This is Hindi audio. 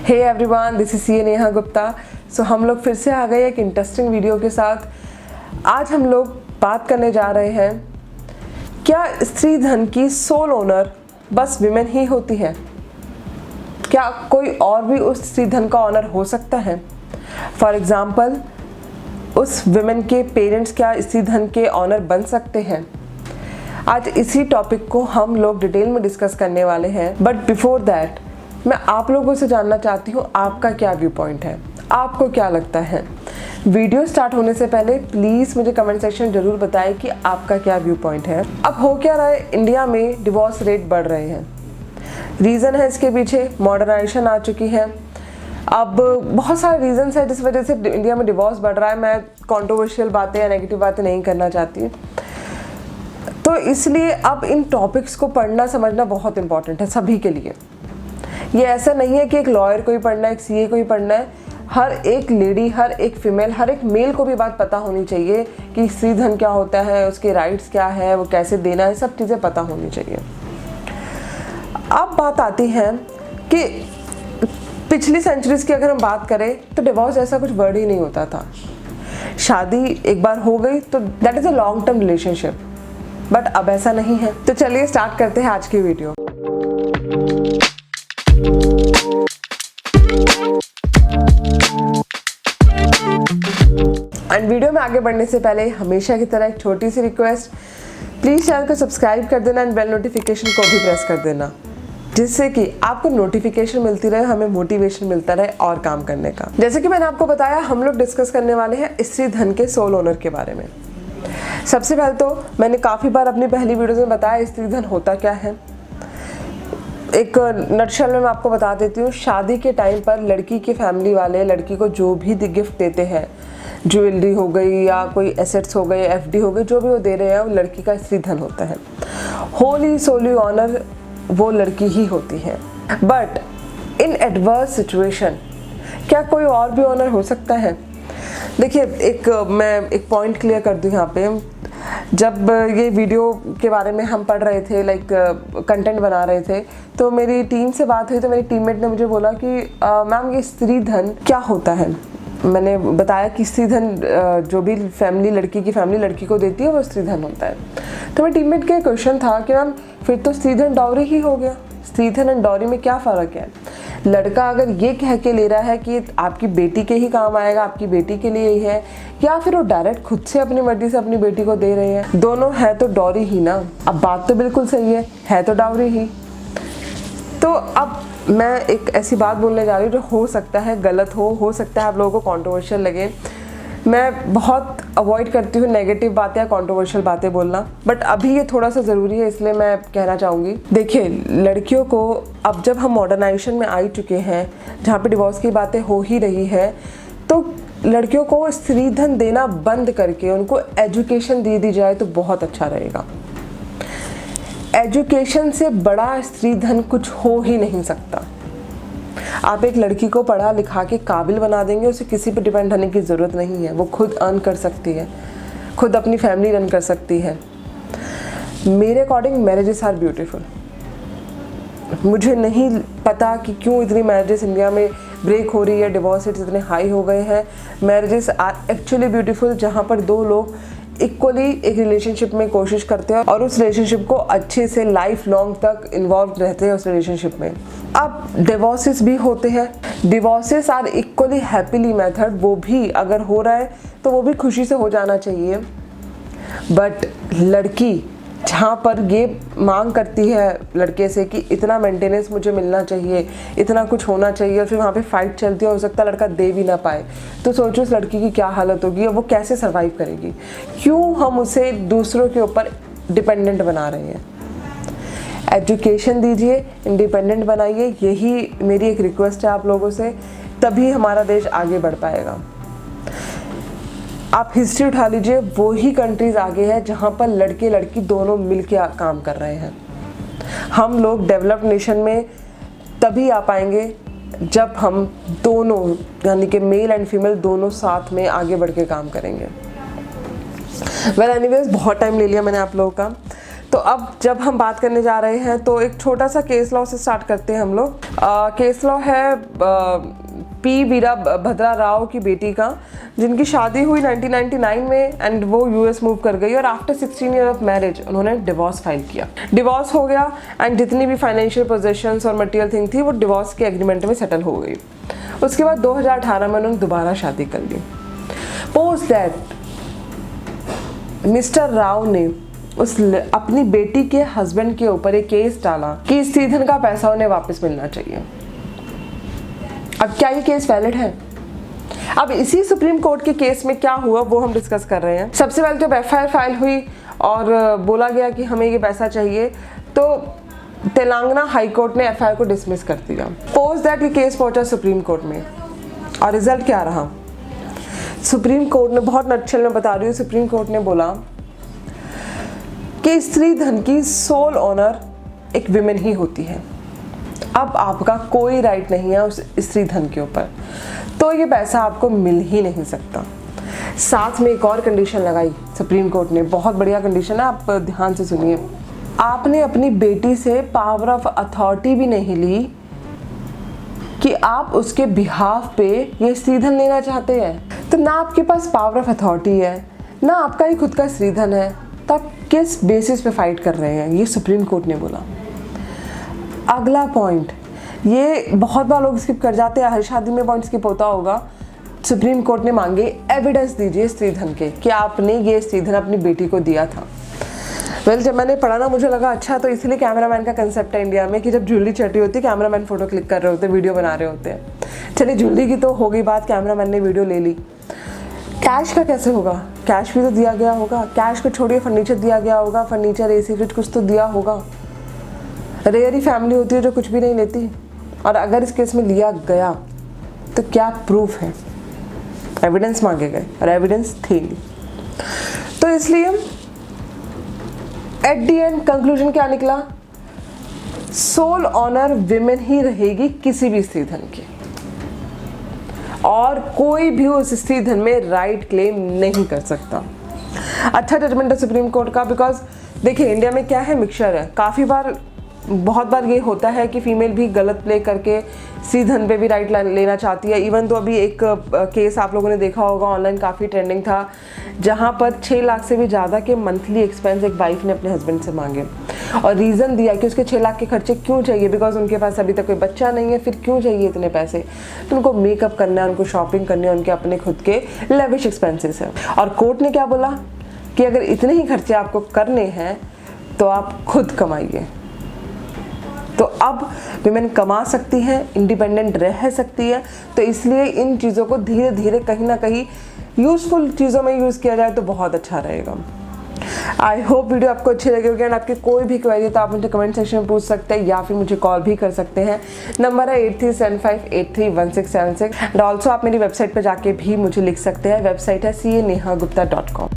Hey everyone, this is C Neha Gupta. So हम लोग फिर से आ गए एक इंटरेस्टिंग वीडियो के साथ। आज हम लोग बात करने जा रहे हैं, क्या स्त्री धन की सोल ओनर बस विमेन ही होती है? क्या कोई और भी उस स्त्री धन का ओनर हो सकता है? फॉर एग्जाम्पल, उस विमेन के पेरेंट्स क्या स्त्री धन के ओनर बन सकते हैं? आज इसी टॉपिक को हम लोग डिटेल में डिस्कस करने वाले हैं। बट बिफोर दैट मैं आप लोगों से जानना चाहती हूँ आपका क्या व्यू पॉइंट है, आपको क्या लगता है। वीडियो स्टार्ट होने से पहले प्लीज़ मुझे कमेंट सेक्शन जरूर बताएं कि आपका क्या व्यू पॉइंट है। अब हो क्या रहा है, इंडिया में डिवोर्स रेट बढ़ रहे हैं। रीज़न है इसके पीछे मॉडर्नाइजेशन आ चुकी है। अब बहुत सारे रीजंस है जिस वजह से इंडिया में डिवोर्स बढ़ रहा है। मैं कंट्रोवर्शियल बातें या नेगेटिव बातें नहीं करना चाहती, तो इसलिए अब इन टॉपिक्स को पढ़ना समझना बहुत इंपॉर्टेंट है सभी के लिए। ये ऐसा नहीं है कि एक लॉयर को ही पढ़ना है, एक सीए को ही पढ़ना है। हर एक लेडी, हर एक फीमेल, हर एक मेल को भी बात पता होनी चाहिए कि स्त्री धन क्या होता है, उसके राइट्स क्या है, वो कैसे देना है, सब चीज़ें पता होनी चाहिए। अब बात आती है कि पिछली सेंचुरीज की अगर हम बात करें तो डिवोर्स ऐसा कुछ वर्ड ही नहीं होता था। शादी एक बार हो गई तो that is a long term relationship, but अब ऐसा नहीं है। तो चलिए स्टार्ट करते हैं आज की वीडियो। एंड वीडियो में आगे बढ़ने से पहले हमेशा की तरह एक छोटी सी रिक्वेस्ट, प्लीज़ चैनल को सब्सक्राइब कर देना एंड बेल नोटिफिकेशन को भी प्रेस कर देना, जिससे कि आपको नोटिफिकेशन मिलती रहे, हमें मोटिवेशन मिलता रहे और काम करने का। जैसे कि मैंने आपको बताया, हम लोग डिस्कस करने वाले हैं स्त्री धन के सोल ओनर के बारे में। सबसे पहले तो मैंने काफ़ी बार अपनी पहली वीडियो में बताया स्त्री धन होता क्या है। एक नटशल में मैं आपको बता देती हूँ। शादी के टाइम पर लड़की के फैमिली वाले लड़की को जो भी गिफ्ट देते हैं, ज्वेलरी हो गई या कोई एसेट्स हो गए, एफडी हो गई, जो भी वो दे रहे हैं वो लड़की का स्त्री धन होता है। होली सोली ऑनर वो लड़की ही होती है। बट इन एडवर्स सिचुएशन क्या कोई और भी ऑनर हो सकता है? देखिए, मैं एक पॉइंट क्लियर कर दूँ यहाँ पे। जब ये वीडियो के बारे में हम पढ़ रहे थे, कंटेंट बना रहे थे, तो मेरी टीम से बात हुई तो मेरी टीममेट ने मुझे बोला कि मैम ये स्त्री धन क्या होता है। मैंने बताया कि स्त्री धन जो भी लड़की की फैमिली लड़की को देती है वो स्त्री धन होता है। तो मेरे टीममेट का क्वेश्चन था कि मैम फिर तो स्त्री धन डॉवरी ही हो गया, स्त्री धन एंड डॉवरी में क्या फ़र्क है? लड़का अगर ये कह के ले रहा है कि आपकी बेटी के ही काम आएगा, आपकी बेटी के लिए ही है, या फिर वो डायरेक्ट खुद से अपनी मर्जी से अपनी बेटी को दे रहे हैं, दोनों है तो डॉवरी ही ना। अब बात तो बिल्कुल सही है तो डॉवरी ही। तो अब मैं एक ऐसी बात बोलने जा रही हूँ जो हो सकता है गलत हो सकता है आप लोगों को कंट्रोवर्शियल लगे। मैं बहुत अवॉइड करती हूँ नेगेटिव बातें या कंट्रोवर्शियल बातें बोलना, बट अभी ये थोड़ा सा ज़रूरी है, इसलिए मैं कहना चाहूँगी। देखिए, लड़कियों को अब जब हम मॉडर्नाइजेशन में आ चुके हैं, जहाँ पे डिवोर्स की बातें हो ही रही है, तो लड़कियों को स्त्री धन देना बंद करके उनको एजुकेशन दे दी जाए तो बहुत अच्छा रहेगा। एजुकेशन से बड़ा स्त्री धन कुछ हो ही नहीं सकता। आप एक लड़की को पढ़ा लिखा के काबिल बना देंगे, उसे किसी पे डिपेंड होने की ज़रूरत नहीं है। वो खुद अर्न कर सकती है, खुद अपनी फैमिली रन कर सकती है। मेरे अकॉर्डिंग मैरिजेस आर ब्यूटीफुल। मुझे नहीं पता कि क्यों इतनी मैरिजेस इंडिया में ब्रेक हो रही है, डिवोर्स रेट इतने हाई हो गए हैं। मैरिजेस आर एक्चुअली ब्यूटीफुल, जहाँ पर दो लोग इक्वली एक रिलेशनशिप में कोशिश करते हैं और उस रिलेशनशिप को अच्छे से लाइफ लॉन्ग तक इन्वॉल्व रहते हैं उस रिलेशनशिप में। अब डिवोर्सेस भी होते हैं, divorces are equally happily method. वो भी अगर हो रहा है तो वो भी खुशी से हो जाना चाहिए। बट लड़की जहाँ पर ये मांग करती है लड़के से कि इतना मेंटेनेंस मुझे मिलना चाहिए, इतना कुछ होना चाहिए, और फिर वहाँ पे फाइट चलती है, हो सकता है लड़का दे भी ना पाए, तो सोचो उस लड़की की क्या हालत होगी और वो कैसे सर्वाइव करेगी। क्यों हम उसे दूसरों के ऊपर डिपेंडेंट बना रहे हैं? एजुकेशन दीजिए, इंडिपेंडेंट बनाइए, यही मेरी एक रिक्वेस्ट है आप लोगों से, तभी हमारा देश आगे बढ़ पाएगा। आप हिस्ट्री उठा लीजिए, वो ही कंट्रीज़ आगे है जहाँ पर लड़के लड़की दोनों मिलके काम कर रहे हैं। हम लोग डेवलप्ड नेशन में तभी आ पाएंगे जब हम दोनों, यानी कि मेल एंड फीमेल दोनों साथ में आगे बढ़ के काम करेंगे। वेल एनीवेज, बहुत टाइम ले लिया मैंने आप लोगों का। तो तो अब जब हम बात करने जा रहे हैं तो एक छोटा सा केस लॉ से स्टार्ट करते हैं हम लोग। केस लॉ है पी वीरभद्रा राव की बेटी का, जिनकी शादी हुई 1999 में एंड वो यूएस मूव कर गई और आफ्टर 16 ईयर ऑफ मैरिज उन्होंने डिवोर्स फाइल किया। डिवोर्स हो गया एंड जितनी भी फाइनेंशियल पोजेशंस और मटेरियल थिंग थी वो डिवोर्स के एग्रीमेंट में सेटल हो गई। उसके बाद 2018 में उन्होंने दोबारा शादी कर ली। पोस्ट दैट मिस्टर राव ने अपनी बेटी के हस्बैंड के ऊपर एक केस डाला कि स्त्रीधन का पैसा उन्हें वापस मिलना चाहिए। अब क्या ये केस वैलिड है? अब इसी सुप्रीम कोर्ट के केस में क्या हुआ वो हम डिस्कस कर रहे हैं। सबसे पहले जब एफआईआर फाइल हुई और बोला गया कि हमें ये पैसा चाहिए, तो तेलंगाना हाई कोर्ट ने एफआईआर को डिसमिस कर दिया। पोस्ट दैट ये केस पहुंचा सुप्रीम कोर्ट में और रिजल्ट क्या रहा? सुप्रीम कोर्ट ने, बहुत नटशल में बता रही हूँ, सुप्रीम कोर्ट ने बोला कि स्त्री धन की सोल ओनर एक विमेन ही होती है। अब आपका कोई राइट नहीं है उस स्त्री धन के ऊपर, तो ये पैसा आपको मिल ही नहीं सकता। साथ में एक और कंडीशन लगाई सुप्रीम कोर्ट ने, बहुत बढ़िया कंडीशन है, आप ध्यान से सुनिए। आपने अपनी बेटी से पावर ऑफ अथॉरिटी भी नहीं ली कि आप उसके बिहाफ पे ये स्त्रीधन लेना चाहते हैं। तो ना आपके पास पावर ऑफ अथॉरिटी है, ना आपका ही खुद का स्त्रीधन है, तो आप किस बेसिस पे फाइट कर रहे हैं? ये सुप्रीम कोर्ट ने बोला। अगला पॉइंट, ये बहुत बार लोग स्किप कर जाते हैं, हर शादी में पॉइंट स्किप होता होगा। सुप्रीम कोर्ट ने मांगे एविडेंस दीजिए स्त्रीधन के कि आपने ये स्त्रीधन अपनी बेटी को दिया था। वेल, जब मैंने पढ़ा ना मुझे लगा अच्छा, तो इसलिए कैमरामैन का कंसेप्ट है इंडिया में कि जब ज्वेलरी चटी होती है कैमरामैन फोटो क्लिक कर रहे होते हैं, वीडियो बना रहे होते हैं। चलिए, ज्वेलरी की तो हो गई बात, कैमरामैन ने वीडियो ले ली। कैश का कैसे होगा? कैश भी तो दिया गया होगा। कैश को छोड़िए, फर्नीचर दिया गया होगा, फर्नीचर, एसी, फ्रिज कुछ तो दिया होगा। रेयर ही फैमिली होती है जो कुछ भी नहीं लेती। और अगर इस केस में लिया गया तो क्या प्रूफ है? एविडेंस मांगे गए और एविडेंस थी नहीं। तो इसलिए एट दी एंड कंक्लूजन क्या निकला? सोल ऑनर विमेन ही रहेगी किसी भी स्त्रीधन की, और कोई भी उस स्त्रीधन में राइट क्लेम नहीं कर सकता। अच्छा जजमेंट है सुप्रीम कोर्ट का, बिकॉज देखिए इंडिया में क्या है, मिक्सचर है। काफ़ी बार, बहुत बार ये होता है कि फीमेल भी गलत प्ले करके स्त्रीधन पे भी राइट लेना चाहती है। इवन तो अभी एक केस आप लोगों ने देखा होगा, ऑनलाइन काफ़ी ट्रेंडिंग था, जहाँ पर 6 लाख से भी ज़्यादा के मंथली एक्सपेंस एक वाइफ ने अपने हस्बैंड से मांगे और रीज़न दिया कि उसके 6 लाख के खर्चे क्यों चाहिए, बिकॉज उनके पास अभी तक कोई बच्चा नहीं है, फिर क्यों चाहिए इतने पैसे? तो उनको मेकअप करना है, उनको शॉपिंग करनी है, उनके अपने खुद के लेविश एक्सपेंसेस हैं। और कोर्ट ने क्या बोला कि अगर इतने ही खर्चे आपको करने हैं तो आप खुद कमाइए। तो अब विमेन कमा सकती हैं, इंडिपेंडेंट रह सकती है। तो इसलिए इन चीज़ों को धीरे धीरे कहीं ना कहीं यूज़फुल चीज़ों में यूज़ किया जाए तो बहुत अच्छा रहेगा। आई होप वीडियो आपको अच्छी लगी होगी। एंड आपकी कोई भी क्वेरी तो आप मुझे कमेंट सेक्शन में पूछ सकते हैं या फिर मुझे कॉल भी कर सकते हैं। नंबर है 8375831676। एंड ऑल्सो आप मेरी वेबसाइट पर जाके भी मुझे लिख सकते हैं। वेबसाइट है CA Neha Gupta.com।